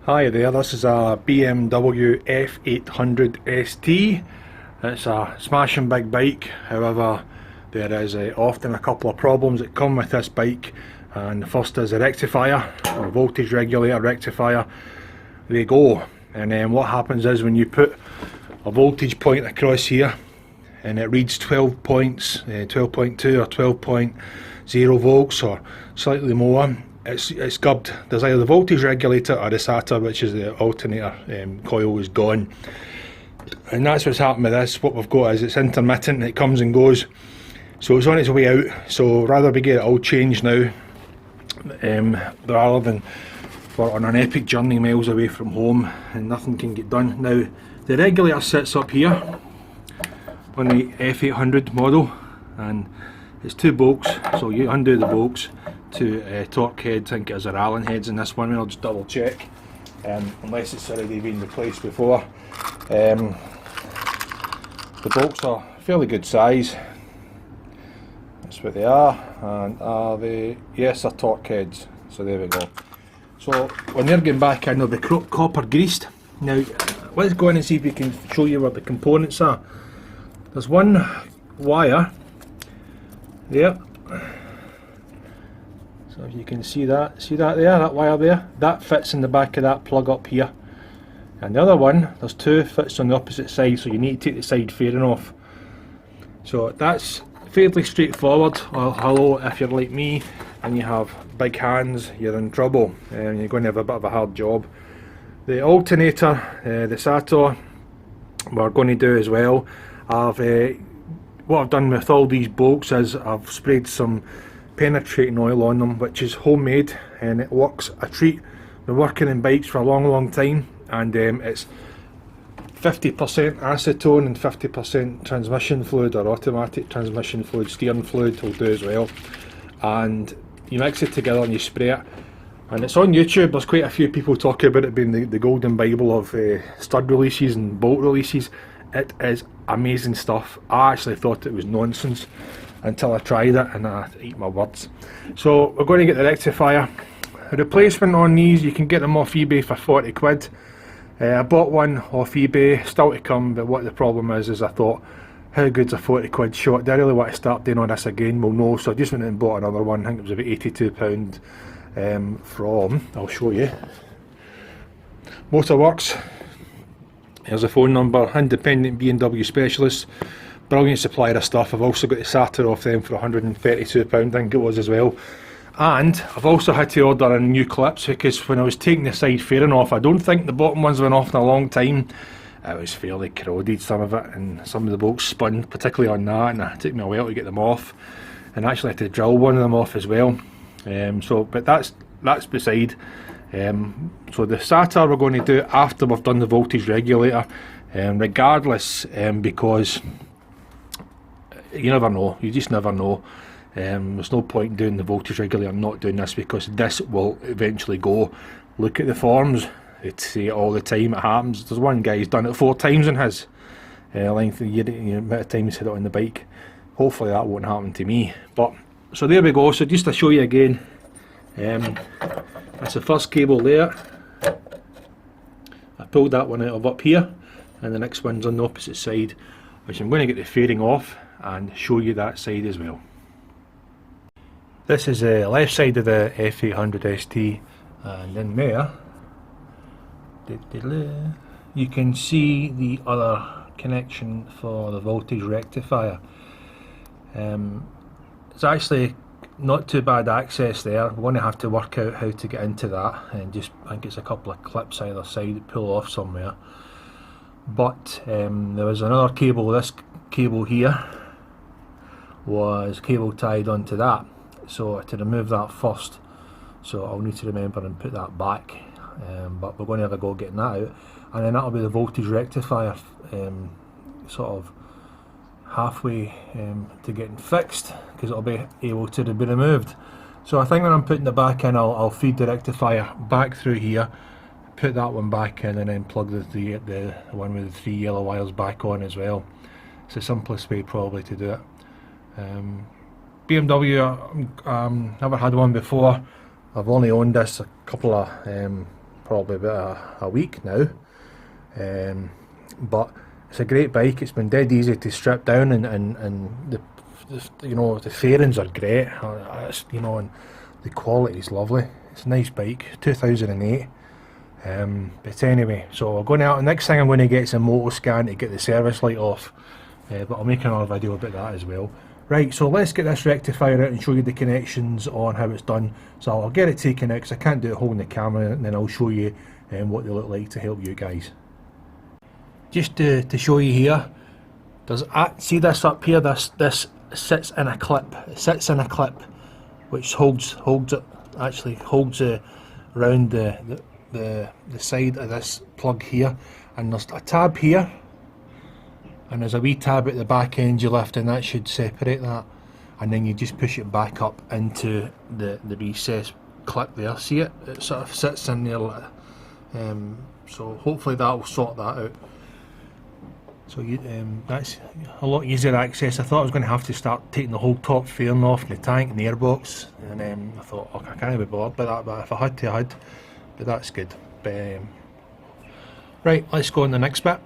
Hi there, this is a BMW F800 ST. It's a smashing big bike, however there is often a couple of problems that come with this bike, and the first is a rectifier or voltage regulator rectifier. They go, and then what happens is when you put a voltage point across here and it reads 12 points, 12.2 or 12.0 volts or slightly more, it's gubbed. There's either the voltage regulator or the SATA, which is the alternator coil, is gone. And that's what's happened with this. What we've got is it's intermittent, it comes and goes. So it's on its way out, so rather we get it all changed now, rather than we're on an epic journey miles away from home and nothing can get done. Now the regulator sits up here on the F800 model, and it's two bolts, so you undo the bolts. Two torque heads, I think it is, or Allen heads in this one. I'll just double check, unless it's already been replaced before. The bolts are fairly good size, that's what they are, and are they? Yes, they're torque heads, so there we go. So when they're going back in, they'll be copper greased. Now let's go in and see if we can show you where the components are. There's one wire there. So if you can see that there, that wire there, that fits in the back of that plug up here. And the other one, there's two, fits on the opposite side, so you need to take the side fairing off. So that's fairly straightforward, although if you're like me and you have big hands, you're in trouble and you're going to have a bit of a hard job. The alternator, the SATA, we're going to do as well. What I've done with all these bolts is I've sprayed some penetrating oil on them, which is homemade, and it works a treat. Been working in bikes for a long time, and it's 50% acetone and 50% transmission fluid, or automatic transmission fluid, steering fluid will do as well. And you mix it together and you spray it, and it's on YouTube. There's quite a few people talking about it being the golden bible of stud releases and bolt releases. It is amazing stuff. I actually thought it was nonsense until I tried it, and I eat my words. So we're going to get the rectifier. A replacement on these, you can get them off eBay for 40 quid. I bought one off eBay, still to come, but what the problem is I thought, how good's a 40 quid shot? Do I really want to start doing all this again? Well, no, so I just went and bought another one. I think it was about £82 from, I'll show you, Motorworks. Here's a phone number, independent BMW specialist. Brilliant supplier of stuff. I've also got the SATA off them for £132, I think it was, as well. And I've also had to order in new clips, because when I was taking the side fairing off, I don't think the bottom ones went off in a long time. It was fairly corroded, some of it, and some of the bolts spun, particularly on that, and it took me a while to get them off. And I actually had to drill one of them off as well. But that's beside. So the SATA we're going to do after we've done the voltage regulator, regardless, because you never know, you just never know. There's no point in doing the voltage regulator and not doing this, because this will eventually go. Look at the forums, they say it all the time, it happens. There's one guy who's done it 4 times in his length of year, amount of time he's had it on the bike. Hopefully that won't happen to me. But so there we go. So just to show you again, that's the first cable there. I pulled that one out of up here, and the next one's on the opposite side, which I'm going to get the fairing off and show you that side as well. This is the left side of the F800 ST, and in there you can see the other connection for the voltage rectifier. It's actually not too bad access there. We're going to have to work out how to get into that, and just, I think it's a couple of clips either side that pull off somewhere. But there was another cable. This cable here was cable tied onto that, so to remove that first, so I'll need to remember and put that back, but we're going to have a go getting that out, and then that'll be the voltage rectifier, sort of halfway to getting fixed, because it'll be able to be removed. So I think when I'm putting the back in, I'll feed the rectifier back through here, put that one back in, and then plug the one with the 3 yellow wires back on as well. It's the simplest way probably to do it. BMW, never had one before. I've only owned this a couple of probably about a week now. But it's a great bike. It's been dead easy to strip down, and the you know, the fairings are great. You know, and the quality is lovely. It's a nice bike, 2008. But anyway, so we're going out. The next thing I'm going to get is a motor scan to get the service light off. But I'll make another video about that as well. Right, so let's get this rectifier out and show you the connections on how it's done. So I'll get it taken out because I can't do it holding the camera, and then I'll show you what they look like to help you guys. Just to show you here, there's see this up here. This sits in a clip. It sits in a clip, which holds it. Actually holds around the side of this plug here, and there's a tab here, and there's a wee tab at the back end you lift, and that should separate that, and then you just push it back up into the recess clip there. See it? It sort of sits in there. So hopefully that will sort that out. So that's a lot easier access. I thought I was going to have to start taking the whole top fairing off the tank and the airbox, and I thought, oh, I can't be bothered by that, but if I had to, I had. But that's good. Right, let's go on the next bit.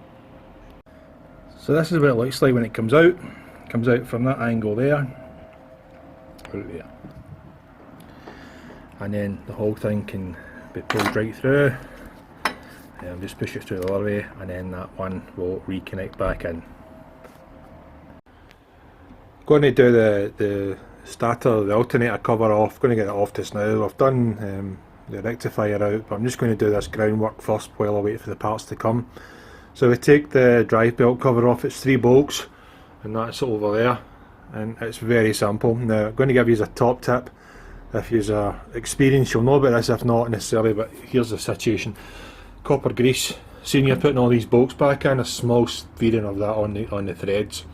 So this is what it looks like when it comes out. It comes out from that angle there, out there, and then the whole thing can be pulled right through. Just push it through the other way, and then that one will reconnect back in. Going to do the starter, the alternator cover off. Going to get it off just now. I've done the rectifier out, but I'm just going to do this groundwork first while I wait for the parts to come. So we take the drive belt cover off. It's 3 bolts, and that's over there, and it's very simple. Now I'm going to give you a top tip. If you're experienced, you'll know about this. If not necessarily, but here's the situation. Copper grease. Seeing you're putting all these bolts back in, a small fairing of that on the threads,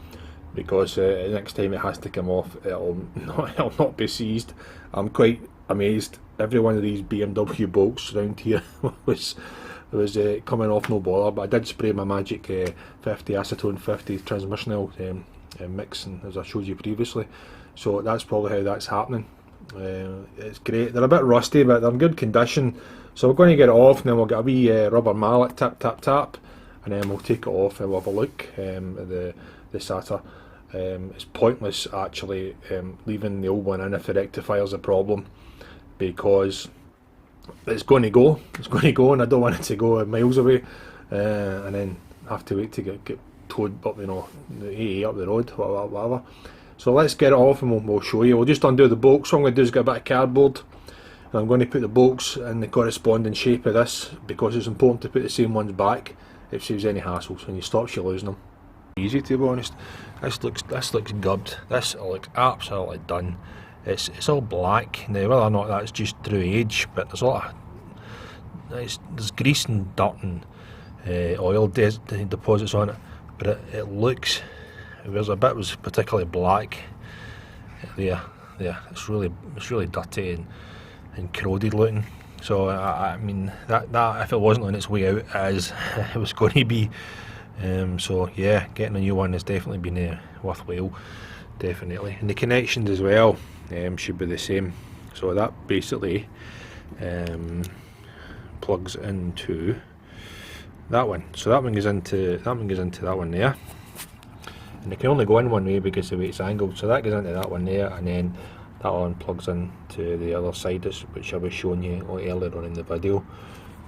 because next time it has to come off, it'll not be seized. I'm quite amazed. Every one of these BMW bolts around here was coming off no bother, but I did spray my Magic 50 acetone 50 transmission oil mixing, as I showed you previously. So that's probably how that's happening. It's great. They're a bit rusty, but they're in good condition. So we're going to get it off, and then we'll get a wee rubber mallet, tap tap tap, and then we'll take it off and we'll have a look at the SATA. It's pointless actually leaving the old one in if the rectifier's a problem, because it's going to go, and I don't want it to go miles away, and then have to wait to get towed up, you know, the AA up the road, whatever. So let's get it off, and we'll show you. We'll just undo the bolts. So what I'm going to do is get a bit of cardboard, and I'm going to put the bolts in the corresponding shape of this, because it's important to put the same ones back. It saves any hassles, and you stops you losing them. Easy, to be honest. This looks gubbed. This looks absolutely done. It's all black now. Whether or not that's just through age, but there's a lot of there's grease and dirt and oil deposits on it. But it looks. There's a bit was particularly black. There. It's really dirty and corroded looking. So I mean that if it wasn't on its way out as it was going to be. So yeah, getting a new one has definitely been worthwhile, definitely. And the connections as well should be the same. So that basically plugs into that one. So that one goes into that one there, and it can only go in one way because the way it's angled. So that goes into that one there, and then that one plugs into the other side, which I was showing you earlier on in the video.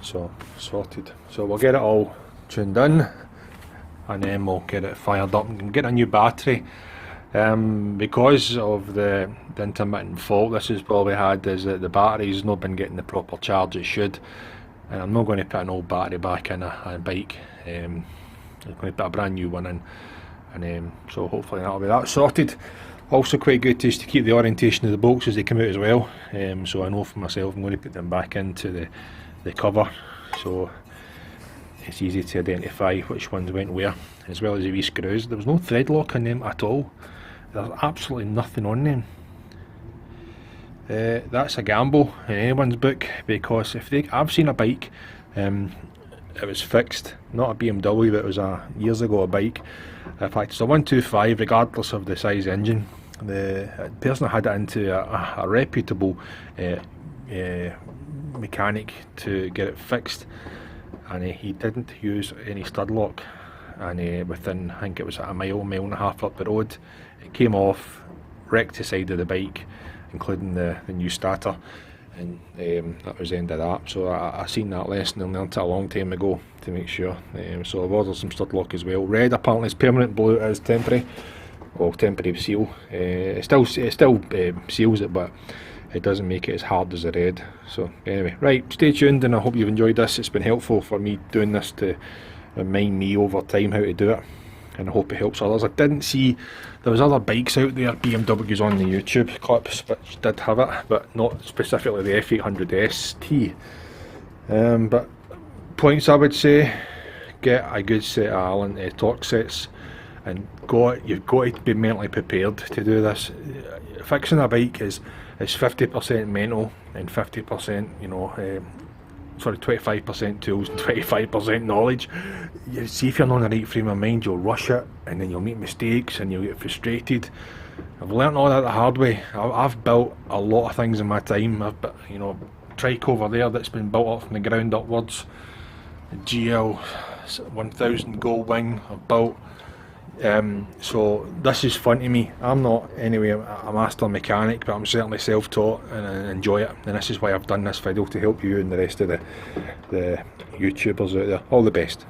So sorted. So we'll get it all tuned in, and then we'll get it fired up and get a new battery. Because of the intermittent fault this has probably had, is that the battery's not been getting the proper charge it should, and I'm not going to put an old battery back in a bike. I'm going to put a brand new one in, and so hopefully that'll be that sorted. Also quite good just to keep the orientation of the bolts as they come out as well. So I know for myself I'm going to put them back into the cover, so it's easy to identify which ones went where, as well as the wee screws. There was no thread lock on them at all. There's absolutely nothing on them. That's a gamble in anyone's book, because I've seen a bike, it was fixed, not a BMW, but it was years ago a bike. In fact, it's a 125, regardless of the size engine. The person had it into a reputable mechanic to get it fixed, and he didn't use any stud lock, and within, I think it was a mile and a half up the road, it came off, wrecked the side of the bike, including the new starter, and that was the end of that. So I seen that lesson and learned it a long time ago to make sure. So I've ordered some stud lock as well. Red apparently is permanent, blue is temporary. Well, temporary seal. It still seals it, but it doesn't make it as hard as the red. So anyway, right, stay tuned, and I hope you've enjoyed this. It's been helpful for me doing this to remind me over time how to do it, and I hope it helps others. I didn't see, there was other bikes out there, BMWs on the YouTube clips, which did have it, but not specifically the F800 ST. But points I would say, get a good set of Allen torque sets, and you've got to be mentally prepared to do this. Fixing a bike is 50% mental and 50%, 25% tools and 25% knowledge. You see, if you're not in the right frame of mind, you'll rush it, and then you'll make mistakes and you'll get frustrated. I've learnt all that the hard way. I've built a lot of things in my time. I've built, trike over there that's been built up from the ground upwards. The GL 1000 Gold Wing I've built. So this is fun to me. I'm not anyway a master mechanic, but I'm certainly self-taught and I enjoy it, and this is why I've done this video, to help you and the rest of the YouTubers out there. All the best.